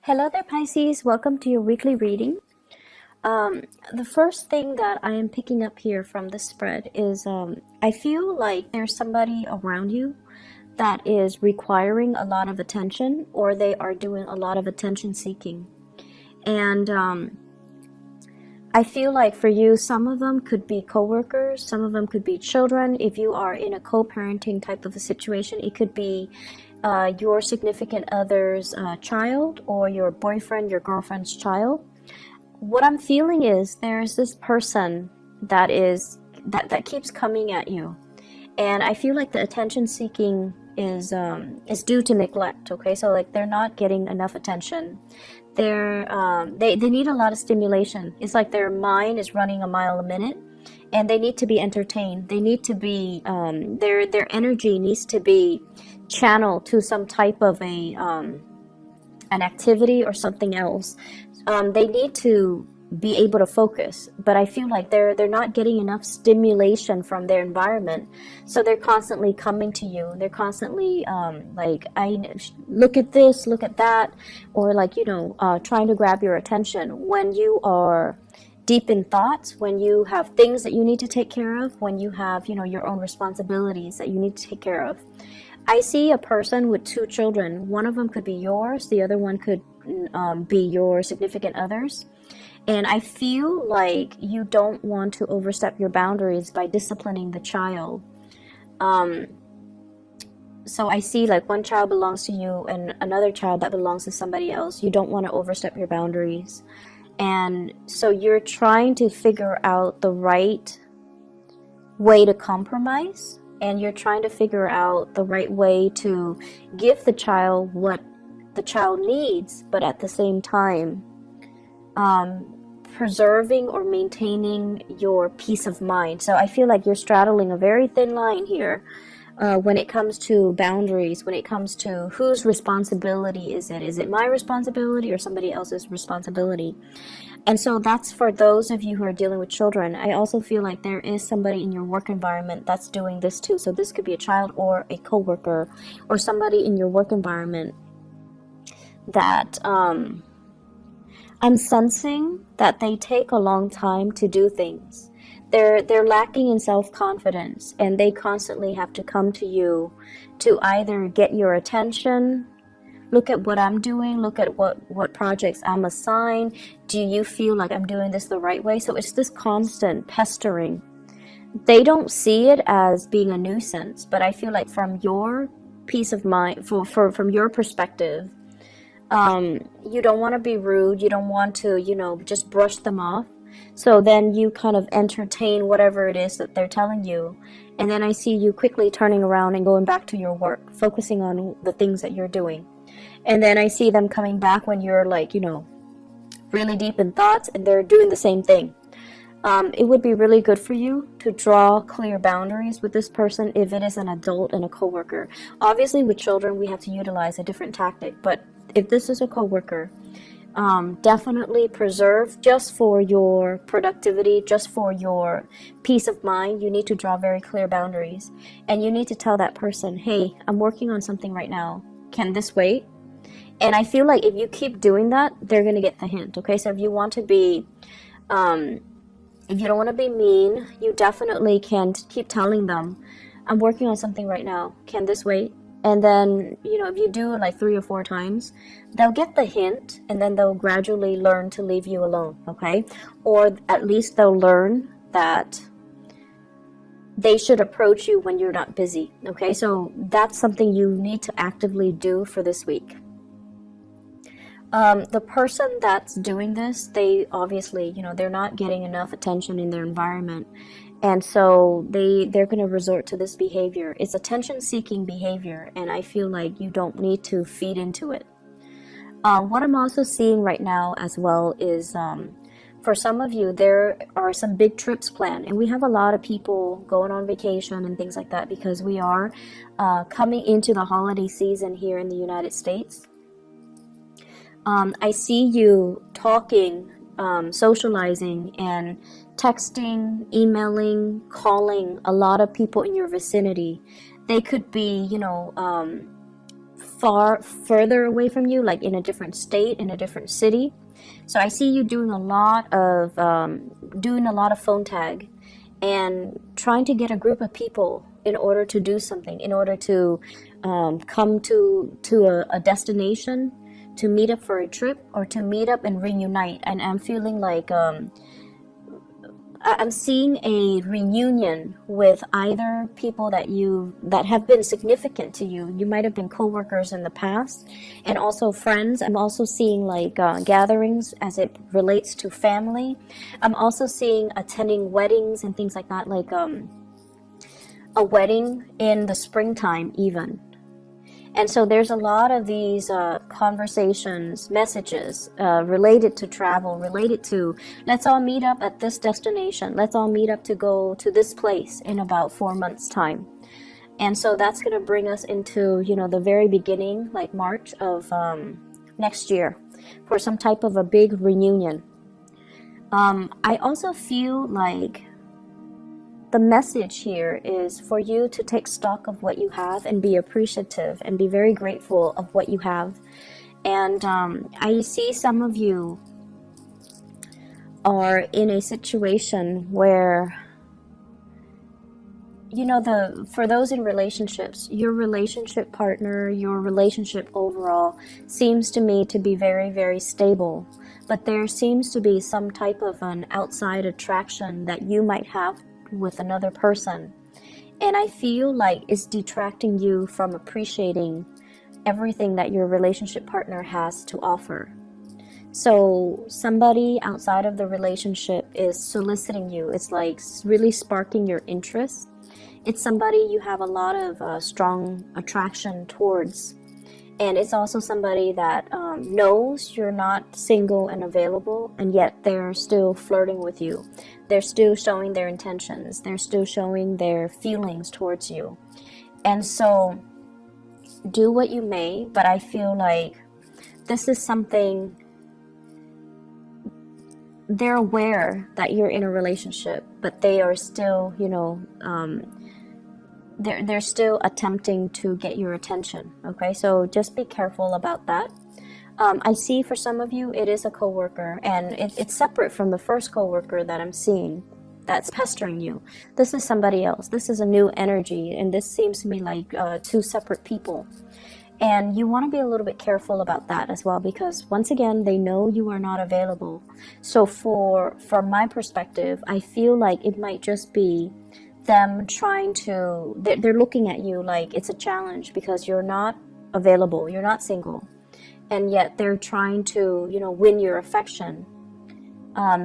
Hello there, Pisces. Welcome to your weekly reading. The first thing that I am picking up here from the spread is I feel like there's somebody around you that is requiring a lot of attention, or they are doing a lot of attention seeking. And I feel like for you, some of them could be coworkers, some of them could be children. If you are in a co-parenting type of a situation, it could be your significant other's child, or your boyfriend, your girlfriend's child. What I'm feeling is there's this person that keeps coming at you, and I feel like the attention seeking is due to neglect. Okay, so like they're not getting enough attention. They need a lot of stimulation. It's like their mind is running a mile a minute, and they need to be entertained. They need to be their energy needs to be channeled to some type of an activity or something else. They need to be able to focus, but I feel like they're not getting enough stimulation from their environment, so they're constantly coming to you. They're constantly I look at this, look at that, or trying to grab your attention when you are deep in thoughts, when you have things that you need to take care of, when you have your own responsibilities that you need to take care of. I see a person with two children. One of them could be yours, the other one could be your significant other's. And I feel like you don't want to overstep your boundaries by disciplining the child. So I see like one child belongs to you and another child that belongs to somebody else. You don't want to overstep your boundaries. And so you're trying to figure out the right way to compromise, and you're trying to figure out the right way to give the child what the child needs, but at the same time preserving or maintaining your peace of mind. So I feel like you're straddling a very thin line here when it comes to boundaries, when it comes to whose responsibility is it? Is it my responsibility or somebody else's responsibility? And so that's for those of you who are dealing with children. I also feel like there is somebody in your work environment that's doing this too. So this could be a child or a coworker or somebody in your work environment that I'm sensing that they take a long time to do things. They're lacking in self-confidence, and they constantly have to come to you to either get your attention. Look at what I'm doing. Look at what projects I'm assigned. Do you feel like I'm doing this the right way? So it's this constant pestering. They don't see it as being a nuisance, but I feel like from your peace of mind, from your perspective, you don't want to be rude. You don't want to, just brush them off. So then you kind of entertain whatever it is that they're telling you. And then I see you quickly turning around and going back to your work, focusing on the things that you're doing. And then I see them coming back when you're really deep in thoughts, and they're doing the same thing. It would be really good for you to draw clear boundaries with this person if it is an adult and a coworker. Obviously, with children, we have to utilize a different tactic, but if this is a coworker, definitely preserve, just for your productivity, just for your peace of mind. You need to draw very clear boundaries, and you need to tell that person, hey, I'm working on something right now. Can this wait? And I feel like if you keep doing that, they're going to get the hint. Okay, so if you want to be if you don't want to be mean, you definitely can keep telling them, I'm working on something right now. Can this wait? And then, if you do it like 3 or 4 times, they'll get the hint, and then they'll gradually learn to leave you alone, okay? Or at least they'll learn that they should approach you when you're not busy, okay? So that's something you need to actively do for this week. The person that's doing this, they obviously, they're not getting enough attention in their environment. And so they're going to resort to this behavior. It's attention-seeking behavior, and I feel like you don't need to feed into it. What I'm also seeing right now as well is for some of you, there are some big trips planned, and we have a lot of people going on vacation and things like that because we are coming into the holiday season here in the United States. I see you talking, socializing, and texting, emailing, calling a lot of people in your vicinity. They could be, further away from you, like in a different state, in a different city. So I see you doing a lot of phone tag and trying to get a group of people in order to do something, in order to come to a destination, to meet up for a trip, or to meet up and reunite. And I'm feeling like I'm seeing a reunion with either people that have been significant to you. You might have been co-workers in the past, and also friends. I'm also seeing like gatherings as it relates to family. I'm also seeing attending weddings and things like that, like a wedding in the springtime even. And so there's a lot of these conversations, messages related to travel, related to, let's all meet up at this destination. Let's all meet up to go to this place in about 4 months' time. And so that's going to bring us into, the very beginning, like March of next year, for some type of a big reunion. I also feel like the message here is for you to take stock of what you have and be appreciative and be very grateful of what you have. And I see some of you are in a situation where, for those in relationships, your relationship partner, your relationship overall seems to me to be very, very stable. But there seems to be some type of an outside attraction that you might have with another person, and I feel like it's detracting you from appreciating everything that your relationship partner has to offer. So somebody outside of the relationship is soliciting you. It's like really sparking your interest. It's somebody you have a lot of strong attraction towards, and it's also somebody that knows you're not single and available, and yet they're still flirting with you. They're still showing their intentions. They're still showing their feelings towards you. And so do what you may, but I feel like this is something, they're aware that you're in a relationship, but they are still, they're still attempting to get your attention. Okay, so just be careful about that. I see for some of you it is a coworker, and it's separate from the first coworker that I'm seeing that's pestering you. This is somebody else. This is a new energy, and this seems to me like two separate people. And you want to be a little bit careful about that as well, because once again, they know you are not available. So from my perspective, I feel like it might just be them trying to, they're looking at you like it's a challenge because you're not available, you're not single, and yet they're trying to, win your affection.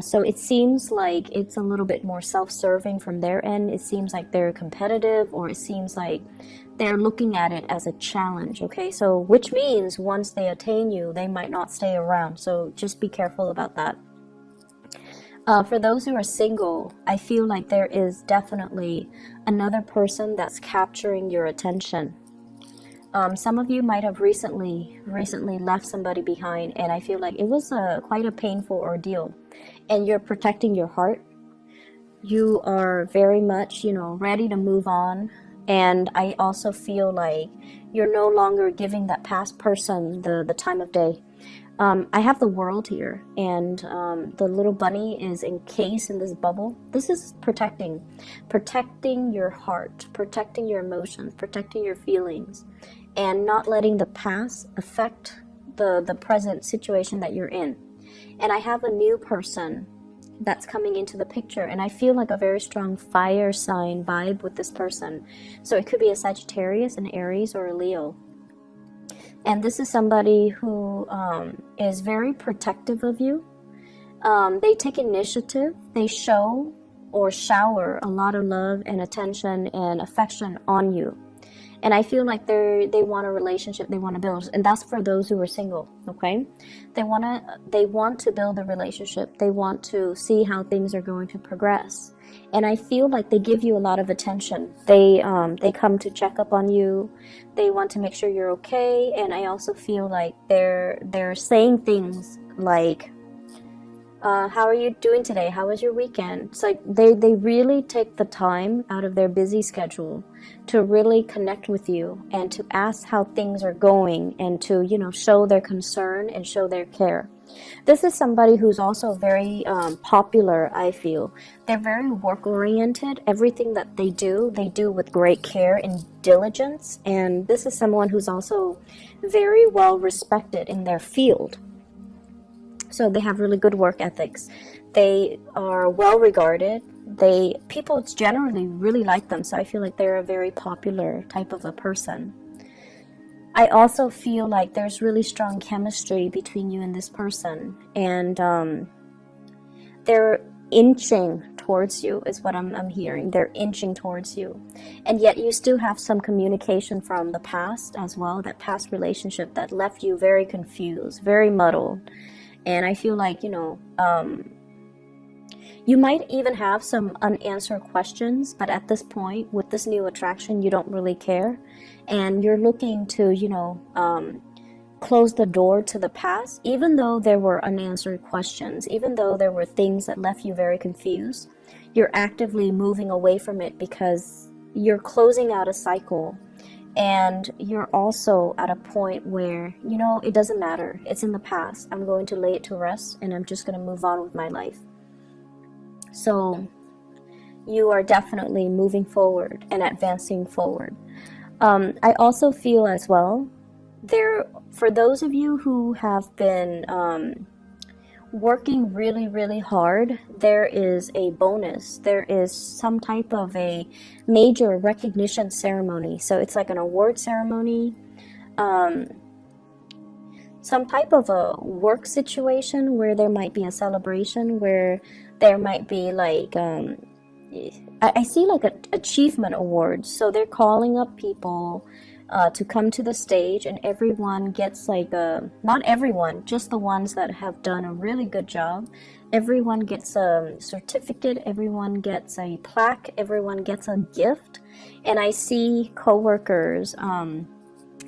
So it seems like it's a little bit more self-serving from their end. It seems like they're competitive, or it seems like they're looking at it as a challenge, okay? So which means once they attain you, they might not stay around. So just be careful about that. For those who are single, I feel like there is definitely another person that's capturing your attention. Some of you might have recently left somebody behind, and I feel like it was quite a painful ordeal, and you're protecting your heart. You are very much, ready to move on, and I also feel like you're no longer giving that past person the time of day. I have the world here, and the little bunny is encased in this bubble. This is protecting your heart, protecting your emotions, protecting your feelings, and not letting the past affect the present situation that you're in. And I have a new person that's coming into the picture, and I feel like a very strong fire sign vibe with this person. So it could be a Sagittarius, an Aries, or a Leo. And this is somebody who is very protective of you. They take initiative. They show or shower a lot of love and attention and affection on you. And I feel like they want a relationship, they want to build. And that's for those who are single, okay? They want to build a relationship. They want to see how things are going to progress. And I feel like they give you a lot of attention. They come to check up on you. They want to make sure you're okay. And I also feel like they're saying things like, How are you doing today? How was your weekend? It's like they really take the time out of their busy schedule to really connect with you and to ask how things are going and to, show their concern and show their care. This is somebody who's also very popular, I feel. They're very work-oriented. Everything that they do with great care and diligence. And this is someone who's also very well respected in their field. So they have really good work ethics. They are well regarded. People generally really like them. So I feel like they're a very popular type of a person. I also feel like there's really strong chemistry between you and this person. And they're inching towards you is what I'm hearing. They're inching towards you. And yet you still have some communication from the past as well. That past relationship that left you very confused, very muddled. And I feel like, you might even have some unanswered questions, but at this point, with this new attraction, you don't really care. And you're looking to, close the door to the past, even though there were unanswered questions, even though there were things that left you very confused. You're actively moving away from it because you're closing out a cycle. And you're also at a point where, it doesn't matter. It's in the past. I'm going to lay it to rest and I'm just going to move on with my life. So you are definitely moving forward and advancing forward. I also feel as well, for those of you who have been working really, really hard, there is a bonus. There is some type of a major recognition ceremony. So it's like an award ceremony, some type of a work situation where there might be a celebration, where there might be like, I see like achievement awards. So they're calling up people to come to the stage, and everyone gets like not everyone, just the ones that have done a really good job. Everyone gets a certificate, everyone gets a plaque, everyone gets a gift. And I see coworkers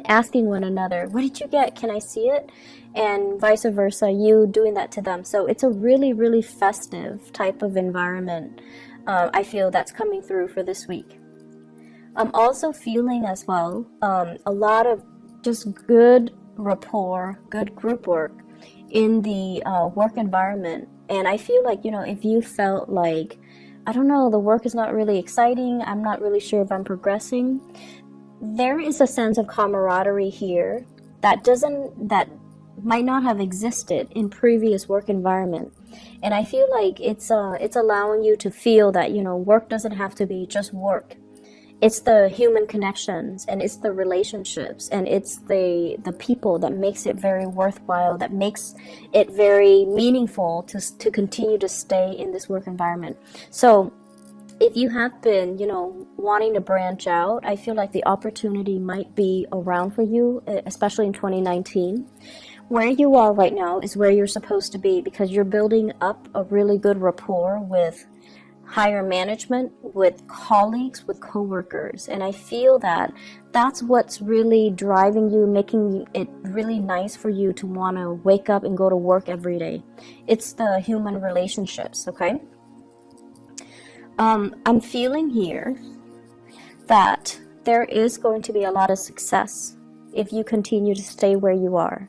asking one another, what did you get? Can I see it? And vice versa, you doing that to them. So it's a really, really festive type of environment. I feel that's coming through for this week. I'm also feeling as well a lot of just good rapport, good group work in the work environment. And I feel like, if you felt like, I don't know, the work is not really exciting, I'm not really sure if I'm progressing, there is a sense of camaraderie here that might not have existed in previous work environment. And I feel like it's allowing you to feel that, work doesn't have to be just work. It's the human connections, and it's the relationships, and it's the people that makes it very worthwhile, that makes it very meaningful to continue to stay in this work environment. So if you have been, wanting to branch out, I feel like the opportunity might be around for you, especially in 2019. Where you are right now is where you're supposed to be, because you're building up a really good rapport with higher management, with colleagues, with coworkers. And I feel that that's what's really driving you, making it really nice for you to want to wake up and go to work every day. It's the human relationships, okay? I'm feeling here that there is going to be a lot of success if you continue to stay where you are.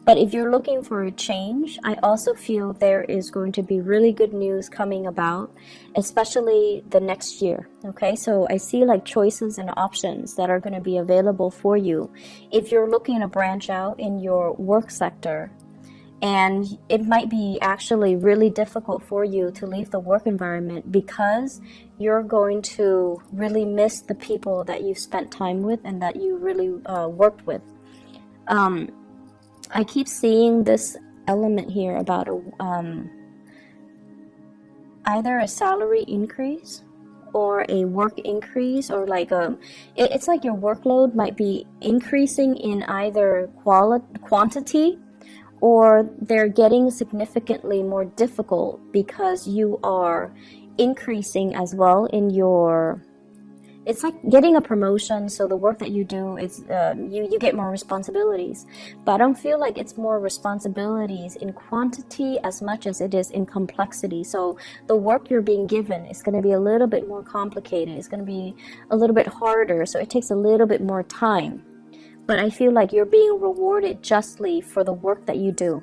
But if you're looking for a change, I also feel there is going to be really good news coming about, especially the next year. Okay, so I see like choices and options that are going to be available for you if you're looking to branch out in your work sector. And it might be actually really difficult for you to leave the work environment because you're going to really miss the people that you spent time with and that you really worked with. I keep seeing this element here about either a salary increase or a work increase, or like it's like your workload might be increasing in either quantity, or they're getting significantly more difficult because you are increasing as well in your it's like getting a promotion. So the work that you do is you get more responsibilities, but I don't feel like it's more responsibilities in quantity as much as it is in complexity. So the work you're being given is going to be a little bit more complicated. It's going to be a little bit harder. So it takes a little bit more time, but I feel like you're being rewarded justly for the work that you do.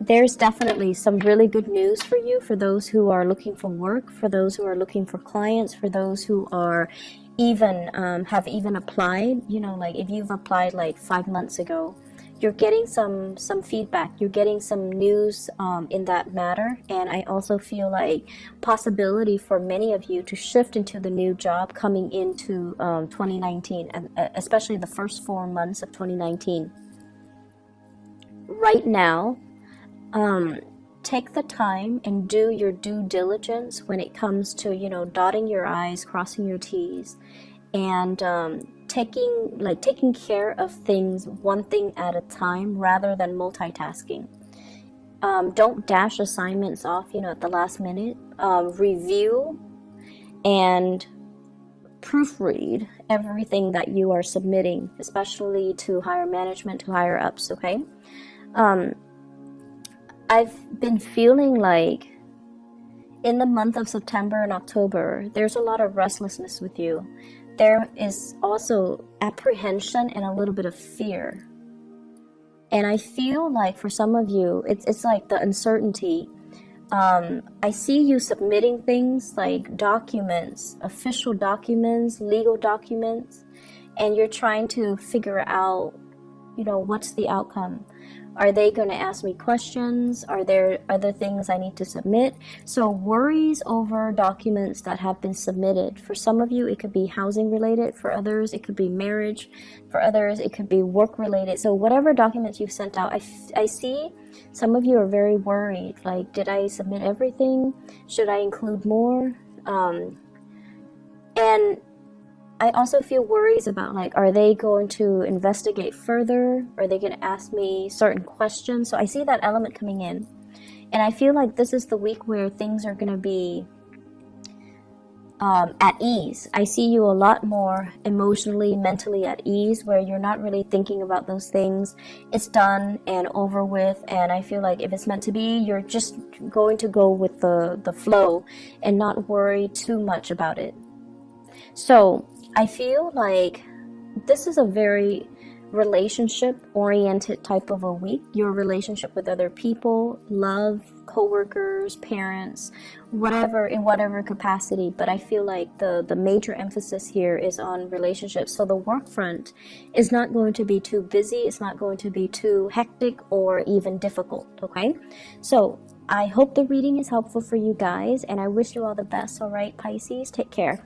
There's definitely some really good news for you, for those who are looking for work, for those who are looking for clients, for those who are even have even applied. You know, like if you've applied like 5 months ago, you're getting some feedback, you're getting some news in that matter. And I also feel like possibility for many of you to shift into the new job coming into 2019, and especially the first 4 months of 2019. Right now, take the time and do your due diligence when it comes to, you know, dotting your I's, crossing your T's, and taking care of things one thing at a time rather than multitasking. Don't dash assignments off, you know, at the last minute. Review and proofread everything that you are submitting, especially to higher management, to higher ups, okay? I've been feeling like in the month of September and October, there's a lot of restlessness with you. There is also apprehension and a little bit of fear. And I feel like for some of you, it's like the uncertainty. I see you submitting things like documents, official documents, legal documents, and you're trying to figure out, you know, what's the outcome. Are they going to ask me questions? Are there other things I need to submit? So worries over documents that have been submitted. For some of you, it could be housing related. For others, it could be marriage. For others, it could be work related. So whatever documents you've sent out, I see some of you are very worried. Like, did I submit everything? Should I include more? And I also feel worries about, like, are they going to investigate further? Are they going to ask me certain questions? So I see that element coming in. And I feel like this is the week where things are going to be at ease. I see you a lot more emotionally, mentally at ease, where you're not really thinking about those things. It's done and over with. And I feel like if it's meant to be, you're just going to go with the flow and not worry too much about it. So I feel like this is a very relationship-oriented type of a week. Your relationship with other people, love, co-workers, parents, whatever, in whatever capacity. But I feel like the major emphasis here is on relationships. So the work front is not going to be too busy. It's not going to be too hectic or even difficult, okay? So I hope the reading is helpful for you guys, and I wish you all the best, all right, Pisces? Take care.